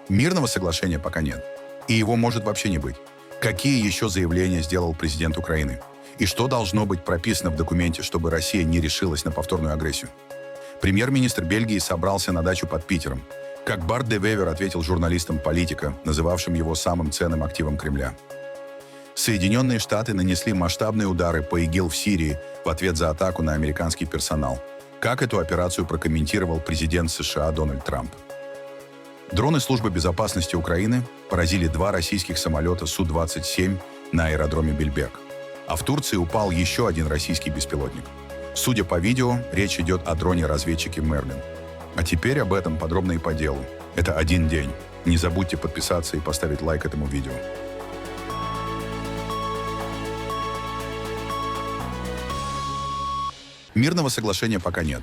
Мирного соглашения пока нет. И его может вообще не быть. Какие еще заявления сделал президент Украины? И что должно быть прописано в документе, чтобы Россия не решилась на повторную агрессию? Премьер-министр Бельгии собрался на дачу под Питером. Как Барт де Вевер ответил журналистам «Политика», называвшим его самым ценным активом Кремля. Соединенные Штаты нанесли масштабные удары по ИГИЛ в Сирии в ответ за атаку на американский персонал. Как эту операцию прокомментировал президент США Дональд Трамп? Дроны службы безопасности Украины поразили 2 российских самолета Су-27 на аэродроме Бельбек. А в Турции упал еще один российский беспилотник. Судя по видео, речь идет о дроне-разведчике «Мерлин». А теперь об этом подробно и по делу. Это один день. Не забудьте подписаться и поставить лайк этому видео. Мирного соглашения пока нет.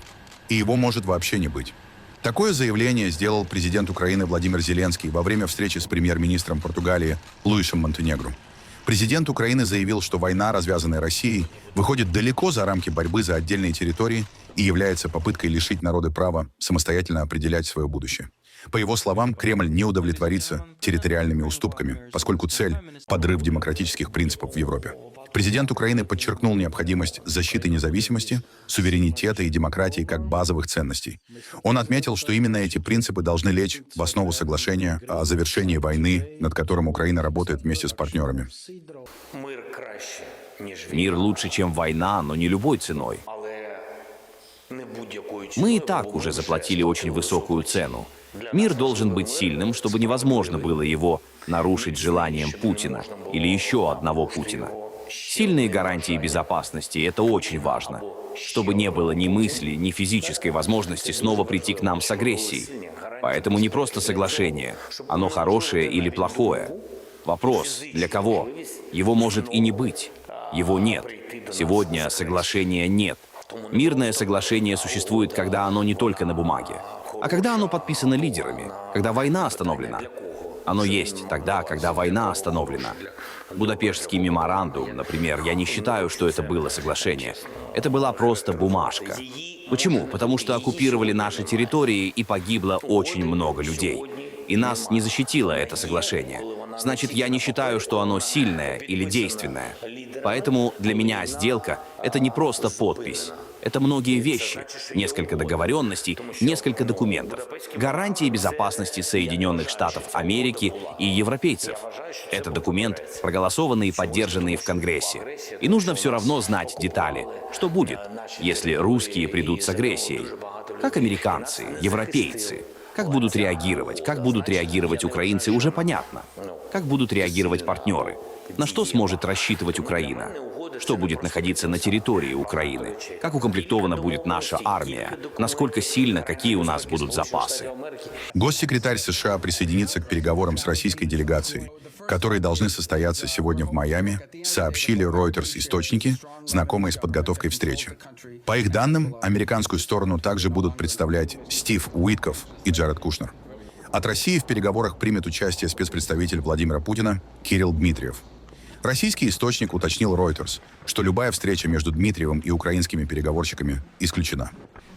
И его может вообще не быть. Такое заявление сделал президент Украины Владимир Зеленский во время встречи с премьер-министром Португалии Луишем Монтенегро. Президент Украины заявил, что война, развязанная Россией, выходит далеко за рамки борьбы за отдельные территории и является попыткой лишить народа права самостоятельно определять свое будущее. По его словам, Кремль не удовлетворится территориальными уступками, поскольку цель – подрыв демократических принципов в Европе. Президент Украины подчеркнул необходимость защиты независимости, суверенитета и демократии как базовых ценностей. Он отметил, что именно эти принципы должны лечь в основу соглашения о завершении войны, над которым Украина работает вместе с партнерами. Мир лучше, чем война, но не любой ценой. Мы и так уже заплатили очень высокую цену. Мир должен быть сильным, чтобы невозможно было его нарушить желанием Путина или еще одного Путина. Сильные гарантии безопасности – это очень важно, чтобы не было ни мысли, ни физической возможности снова прийти к нам с агрессией. Поэтому не просто соглашение, оно хорошее или плохое. Вопрос – для кого? Его может и не быть. Его нет. Сегодня соглашения нет. Мирное соглашение существует, когда оно не только на бумаге, а когда оно подписано лидерами, когда война остановлена. Оно есть тогда, когда война остановлена. Будапештский меморандум, например, я не считаю, что это было соглашение. Это была просто бумажка. Почему? Потому что оккупировали наши территории и погибло очень много людей. И нас не защитило это соглашение. Значит, я не считаю, что оно сильное или действенное. Поэтому для меня сделка – это не просто подпись. Это многие вещи, несколько договоренностей, несколько документов, гарантии безопасности Соединенных Штатов Америки и европейцев. Это документ, проголосованный и поддержанный в Конгрессе. И нужно все равно знать детали, что будет, если русские придут с агрессией. Как американцы, европейцы, как будут реагировать украинцы, уже понятно. Как будут реагировать партнеры, на что сможет рассчитывать Украина. Что будет находиться на территории Украины? Как укомплектована будет наша армия? Насколько сильно, какие у нас будут запасы? Госсекретарь США присоединится к переговорам с российской делегацией, которые должны состояться сегодня в Майами, сообщили Reuters источники, знакомые с подготовкой встречи. По их данным, американскую сторону также будут представлять Стив Уитков и Джаред Кушнер. От России в переговорах примет участие спецпредставитель Владимира Путина Кирилл Дмитриев. Российский источник уточнил Reuters, что любая встреча между Дмитриевым и украинскими переговорщиками исключена.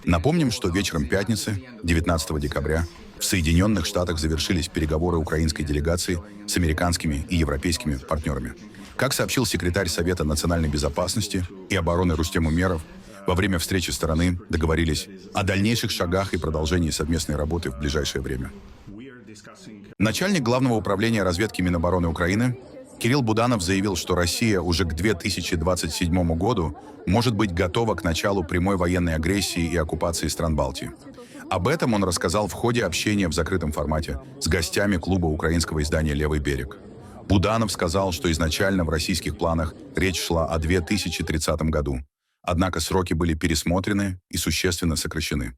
Напомним, что вечером пятницы, 19 декабря, в Соединенных Штатах завершились переговоры украинской делегации с американскими и европейскими партнерами. Как сообщил секретарь Совета национальной безопасности и обороны Рустем Умеров, во время встречи стороны договорились о дальнейших шагах и продолжении совместной работы в ближайшее время. Начальник Главного управления разведки Минобороны Украины Кирилл Буданов заявил, что Россия уже к 2027 году может быть готова к началу прямой военной агрессии и оккупации стран Балтии. Об этом он рассказал в ходе общения в закрытом формате с гостями клуба украинского издания «Левый берег». Буданов сказал, что изначально в российских планах речь шла о 2030 году. Однако сроки были пересмотрены и существенно сокращены.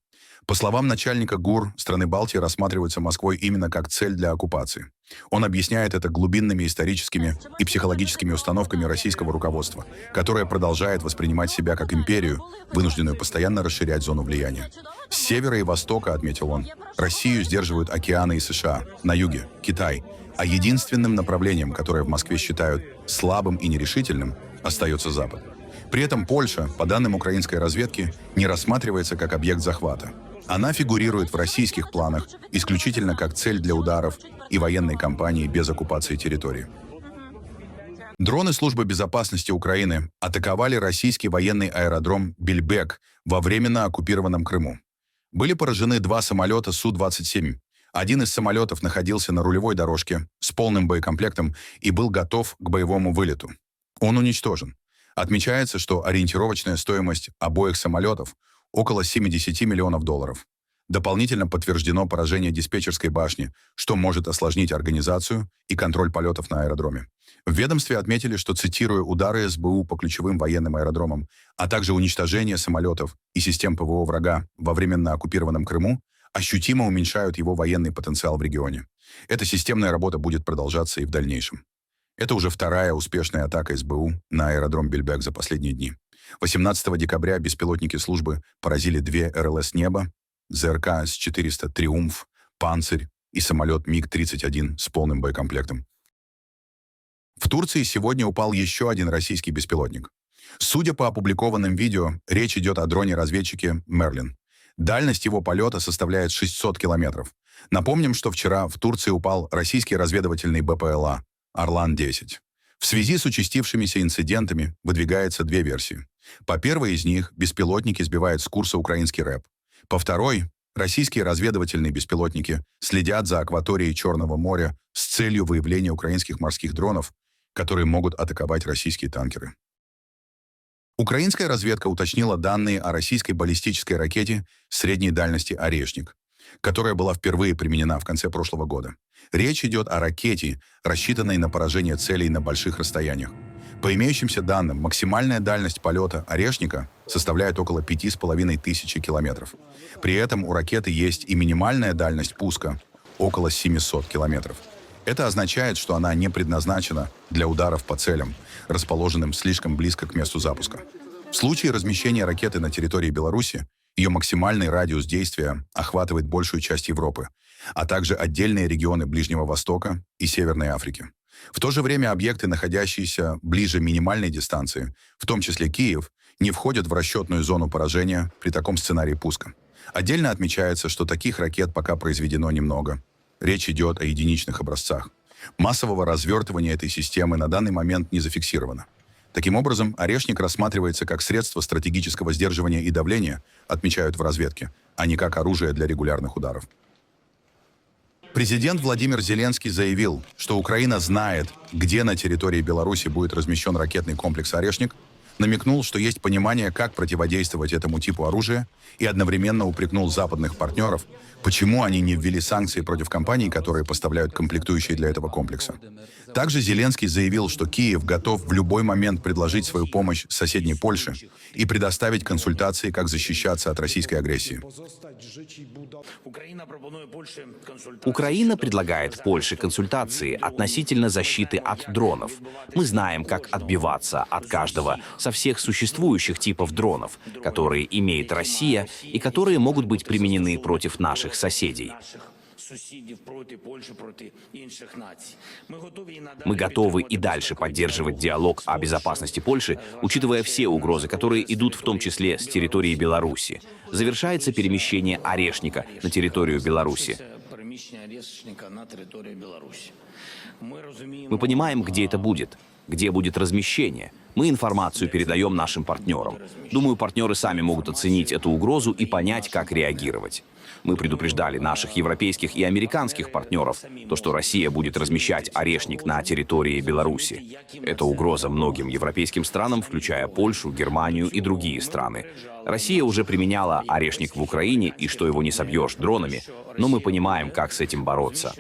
По словам начальника ГУР, страны Балтии рассматриваются Москвой именно как цель для оккупации. Он объясняет это глубинными историческими и психологическими установками российского руководства, которое продолжает воспринимать себя как империю, вынужденную постоянно расширять зону влияния. С севера и востока, отметил он, Россию сдерживают океаны и США, на юге – Китай, а единственным направлением, которое в Москве считают слабым и нерешительным, остается Запад. При этом Польша, по данным украинской разведки, не рассматривается как объект захвата. Она фигурирует в российских планах исключительно как цель для ударов и военной кампании без оккупации территории. Дроны Службы безопасности Украины атаковали российский военный аэродром Бельбек во временно оккупированном Крыму. Были поражены 2 самолета Су-27. Один из самолетов находился на рулевой дорожке с полным боекомплектом и был готов к боевому вылету. Он уничтожен. Отмечается, что ориентировочная стоимость обоих самолетов около $70 миллионов. Дополнительно подтверждено поражение диспетчерской башни, что может осложнить организацию и контроль полетов на аэродроме. В ведомстве отметили, что, цитируя, удары СБУ по ключевым военным аэродромам, а также уничтожение самолетов и систем ПВО врага во временно оккупированном Крыму ощутимо уменьшают его военный потенциал в регионе. Эта системная работа будет продолжаться и в дальнейшем. Это уже вторая успешная атака СБУ на аэродром Бельбек за последние дни. 18 декабря беспилотники службы поразили 2 РЛС «Небо», ЗРК С-400 «Триумф», «Панцирь» и самолет МиГ-31 с полным боекомплектом. В Турции сегодня упал еще один российский беспилотник. Судя по опубликованным видео, речь идет о дроне-разведчике «Мерлин». Дальность его полета составляет 600 километров. Напомним, что вчера в Турции упал российский разведывательный БПЛА «Орлан-10». В связи с участившимися инцидентами выдвигается 2 версии. По первой из них беспилотники сбивают с курса украинский рэп. По второй, российские разведывательные беспилотники следят за акваторией Черного моря с целью выявления украинских морских дронов, которые могут атаковать российские танкеры. Украинская разведка уточнила данные о российской баллистической ракете средней дальности «Орешник», которая была впервые применена в конце прошлого года. Речь идет о ракете, рассчитанной на поражение целей на больших расстояниях. По имеющимся данным, максимальная дальность полета «Орешника» составляет около 5500 километров. При этом у ракеты есть и минимальная дальность пуска – около 700 километров. Это означает, что она не предназначена для ударов по целям, расположенным слишком близко к месту запуска. В случае размещения ракеты на территории Беларуси, ее максимальный радиус действия охватывает большую часть Европы, а также отдельные регионы Ближнего Востока и Северной Африки. В то же время объекты, находящиеся ближе минимальной дистанции, в том числе Киев, не входят в расчетную зону поражения при таком сценарии пуска. Отдельно отмечается, что таких ракет пока произведено немного. Речь идет о единичных образцах. Массового развертывания этой системы на данный момент не зафиксировано. Таким образом, «Орешник» рассматривается как средство стратегического сдерживания и давления, отмечают в разведке, а не как оружие для регулярных ударов. Президент Владимир Зеленский заявил, что Украина знает, где на территории Беларуси будет размещен ракетный комплекс «Орешник», намекнул, что есть понимание, как противодействовать этому типу оружия, и одновременно упрекнул западных партнеров, почему они не ввели санкции против компаний, которые поставляют комплектующие для этого комплекса. Также Зеленский заявил, что Киев готов в любой момент предложить свою помощь соседней Польше и предоставить консультации, как защищаться от российской агрессии. Украина предлагает Польше консультации относительно защиты от дронов. Мы знаем, как отбиваться от каждого со всех существующих типов дронов, которые имеет Россия и которые могут быть применены против наших соседей. Мы готовы и дальше поддерживать диалог о безопасности Польши, учитывая все угрозы, которые идут в том числе с территории Беларуси. Завершается перемещение «Орешника» на территорию Беларуси. Мы понимаем, где это будет, где будет размещение. Мы информацию передаем нашим партнерам. Думаю, партнеры сами могут оценить эту угрозу и понять, как реагировать. Мы предупреждали наших европейских и американских партнеров, то, что Россия будет размещать «Орешник» на территории Беларуси. Это угроза многим европейским странам, включая Польшу, Германию и другие страны. Россия уже применяла «Орешник» в Украине, и что его не собьешь дронами, но мы понимаем, как с этим бороться.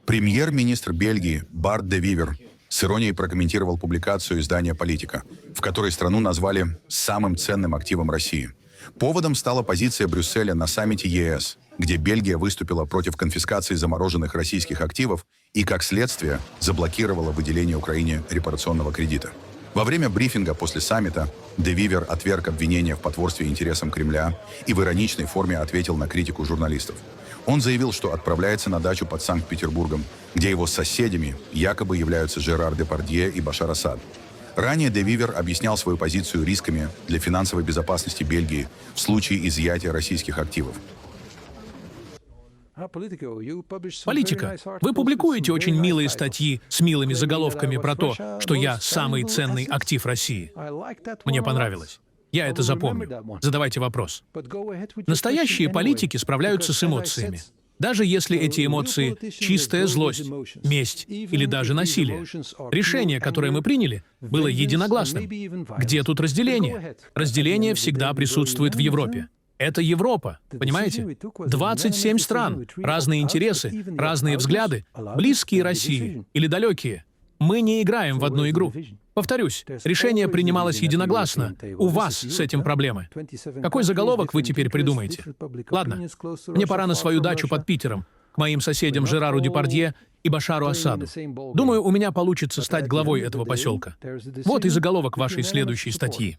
Премьер-министр Бельгии Барт де Вивер с иронией прокомментировал публикацию издания «Политика», в которой страну назвали самым ценным активом России. Поводом стала позиция Брюсселя на саммите ЕС, где Бельгия выступила против конфискации замороженных российских активов и, как следствие, заблокировала выделение Украине репарационного кредита. Во время брифинга после саммита де Вивер отверг обвинения в потворстве интересам Кремля и в ироничной форме ответил на критику журналистов. Он заявил, что отправляется на дачу под Санкт-Петербургом, где его соседями якобы являются Жерар Депардье и Башар Асад. Ранее де Вивер объяснял свою позицию рисками для финансовой безопасности Бельгии в случае изъятия российских активов. Политика. Вы публикуете очень милые статьи с милыми заголовками про то, что я самый ценный актив России. Мне понравилось. Я это запомню. Задавайте вопрос. Настоящие политики справляются с эмоциями. Даже если эти эмоции — чистая злость, месть или даже насилие. Решение, которое мы приняли, было единогласным. Где тут разделение? Разделение всегда присутствует в Европе. Это Европа, понимаете? 27 стран, разные интересы, разные взгляды, близкие России или далекие. Мы не играем в одну игру. Повторюсь, решение принималось единогласно. У вас с этим проблемы. Какой заголовок вы теперь придумаете? Ладно, мне пора на свою дачу под Питером, к моим соседям Жерару Депардье и Башару Асаду. Думаю, у меня получится стать главой этого поселка. Вот и заголовок вашей следующей статьи.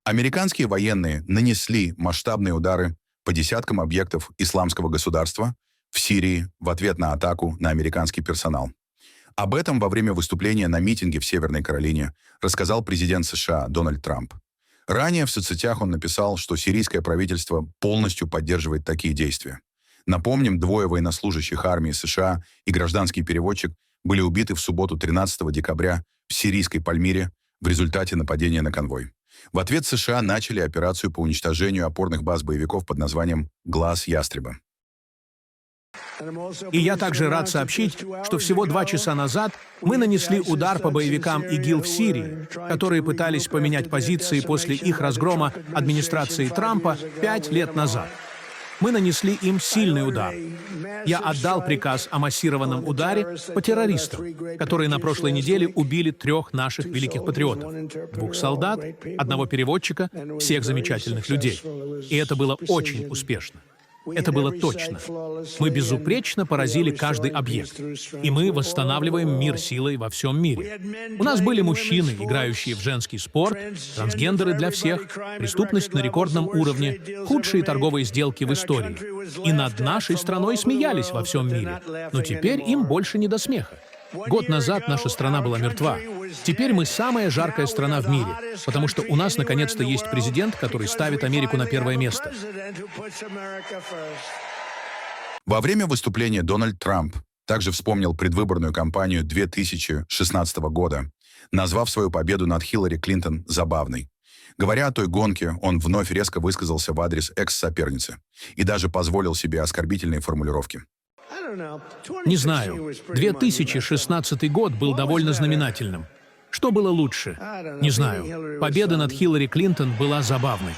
Американские военные нанесли масштабные удары по десяткам объектов исламского государства в Сирии в ответ на атаку на американский персонал. Об этом во время выступления на митинге в Северной Каролине рассказал президент США Дональд Трамп. Ранее в соцсетях он написал, что сирийское правительство полностью поддерживает такие действия. Напомним, 2 военнослужащих армии США и гражданский переводчик были убиты в субботу 13 декабря в сирийской Пальмире в результате нападения на конвой. В ответ США начали операцию по уничтожению опорных баз боевиков под названием «Глаз ястреба». И я также рад сообщить, что всего 2 часа назад мы нанесли удар по боевикам ИГИЛ в Сирии, которые пытались поменять позиции после их разгрома администрации Трампа 5 лет назад. Мы нанесли им сильный удар. Я отдал приказ о массированном ударе по террористам, которые на прошлой неделе убили 3 наших великих патриотов, 2 солдат, 1 переводчика, всех замечательных людей. И это было очень успешно. Это было точно. Мы безупречно поразили каждый объект. И мы восстанавливаем мир силой во всем мире. У нас были мужчины, играющие в женский спорт, трансгендеры для всех, преступность на рекордном уровне, худшие торговые сделки в истории. И над нашей страной смеялись во всем мире. Но теперь им больше не до смеха. Год назад наша страна была мертва. Теперь мы самая жаркая страна в мире, потому что у нас наконец-то есть президент, который ставит Америку на первое место. Во время выступления Дональд Трамп также вспомнил предвыборную кампанию 2016 года, назвав свою победу над Хиллари Клинтон забавной. Говоря о той гонке, он вновь резко высказался в адрес экс-соперницы и даже позволил себе оскорбительные формулировки. Не знаю. 2016 год был довольно знаменательным. Что было лучше? Не знаю. Победа над Хиллари Клинтон была забавной.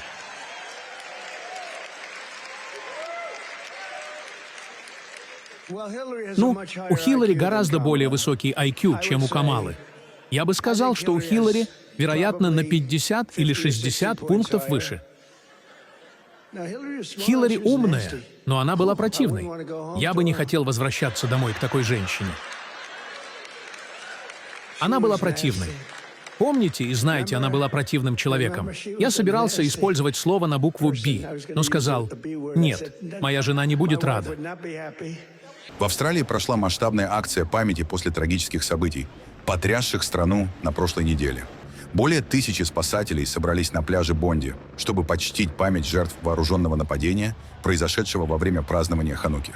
Ну, у Хиллари гораздо более высокий IQ, чем у Камалы. Я бы сказал, что у Хиллари, вероятно, на 50 или 60 пунктов выше. Хиллари умная, но она была противной. Я бы не хотел возвращаться домой к такой женщине. Она была противной. Помните и знаете, она была противным человеком. Я собирался использовать слово на букву «Б», но сказал: «Нет, моя жена не будет рада». В Австралии прошла масштабная акция памяти после трагических событий, потрясших страну на прошлой неделе. Более 1000 спасателей собрались на пляже Бонди, чтобы почтить память жертв вооруженного нападения, произошедшего во время празднования Хануки.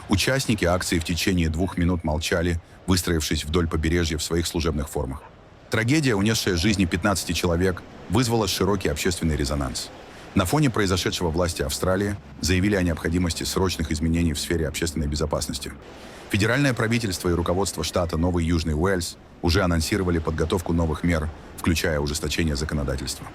Участники акции в течение 2 минут молчали, выстроившись вдоль побережья в своих служебных формах. Трагедия, унесшая жизни 15 человек, вызвала широкий общественный резонанс. На фоне произошедшего власти Австралии заявили о необходимости срочных изменений в сфере общественной безопасности. Федеральное правительство и руководство штата Новый Южный Уэльс уже анонсировали подготовку новых мер, включая ужесточение законодательства.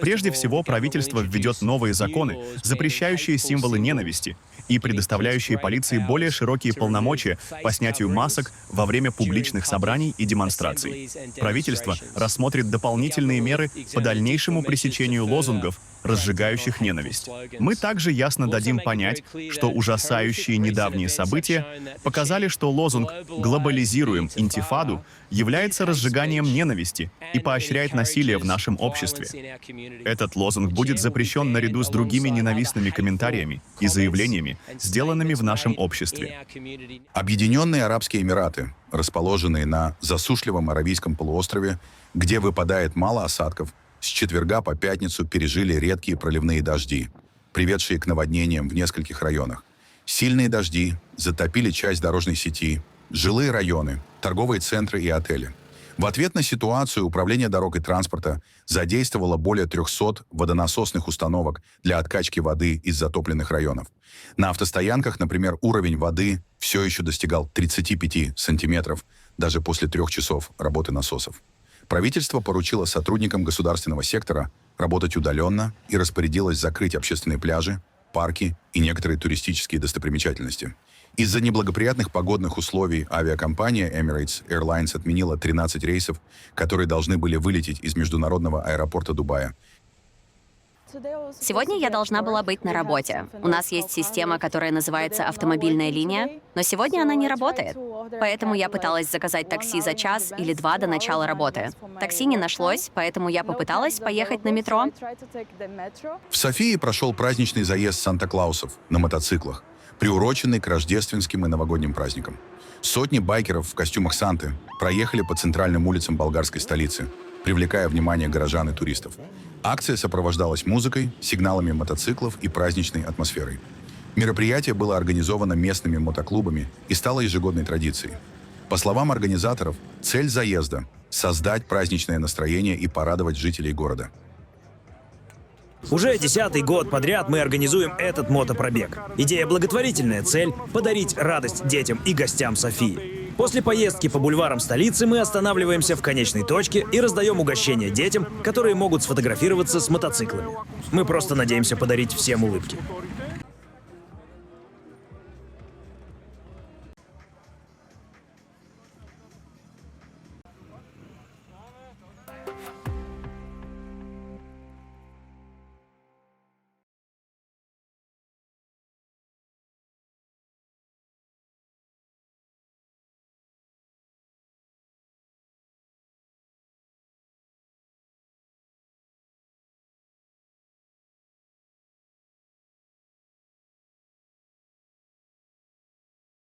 Прежде всего, правительство введет новые законы, запрещающие символы ненависти и предоставляющие полиции более широкие полномочия по снятию масок во время публичных собраний и демонстраций. Правительство рассмотрит дополнительные меры по дальнейшему пресечению лозунгов разжигающих ненависть. Мы также ясно дадим понять, что ужасающие недавние события показали, что лозунг «Глобализируем интифаду» является разжиганием ненависти и поощряет насилие в нашем обществе. Этот лозунг будет запрещен наряду с другими ненавистными комментариями и заявлениями, сделанными в нашем обществе. Объединенные Арабские Эмираты, расположенные на засушливом Аравийском полуострове, где выпадает мало осадков, с четверга по пятницу пережили редкие проливные дожди, приведшие к наводнениям в нескольких районах. Сильные дожди затопили часть дорожной сети, жилые районы, торговые центры и отели. В ответ на ситуацию Управление дорог и транспорта задействовало более 300 водонасосных установок для откачки воды из затопленных районов. На автостоянках, например, уровень воды все еще достигал 35 сантиметров даже после 3 часов работы насосов. Правительство поручило сотрудникам государственного сектора работать удаленно и распорядилось закрыть общественные пляжи, парки и некоторые туристические достопримечательности. Из-за неблагоприятных погодных условий авиакомпания Emirates Airlines отменила 13 рейсов, которые должны были вылететь из международного аэропорта Дубая. Сегодня я должна была быть на работе. У нас есть система, которая называется «Автомобильная линия», но сегодня она не работает. Поэтому я пыталась заказать такси за час или 2 до начала работы. Такси не нашлось, поэтому я попыталась поехать на метро. В Софии прошел праздничный заезд Санта-Клаусов на мотоциклах, приуроченный к рождественским и новогодним праздникам. Сотни байкеров в костюмах Санты проехали по центральным улицам болгарской столицы, привлекая внимание горожан и туристов. Акция сопровождалась музыкой, сигналами мотоциклов и праздничной атмосферой. Мероприятие было организовано местными мотоклубами и стало ежегодной традицией. По словам организаторов, цель заезда – создать праздничное настроение и порадовать жителей города. Уже 10-й год подряд мы организуем этот мотопробег. Идея благотворительная, цель – подарить радость детям и гостям Софии. После поездки по бульварам столицы мы останавливаемся в конечной точке и раздаем угощения детям, которые могут сфотографироваться с мотоциклами. Мы просто надеемся подарить всем улыбки.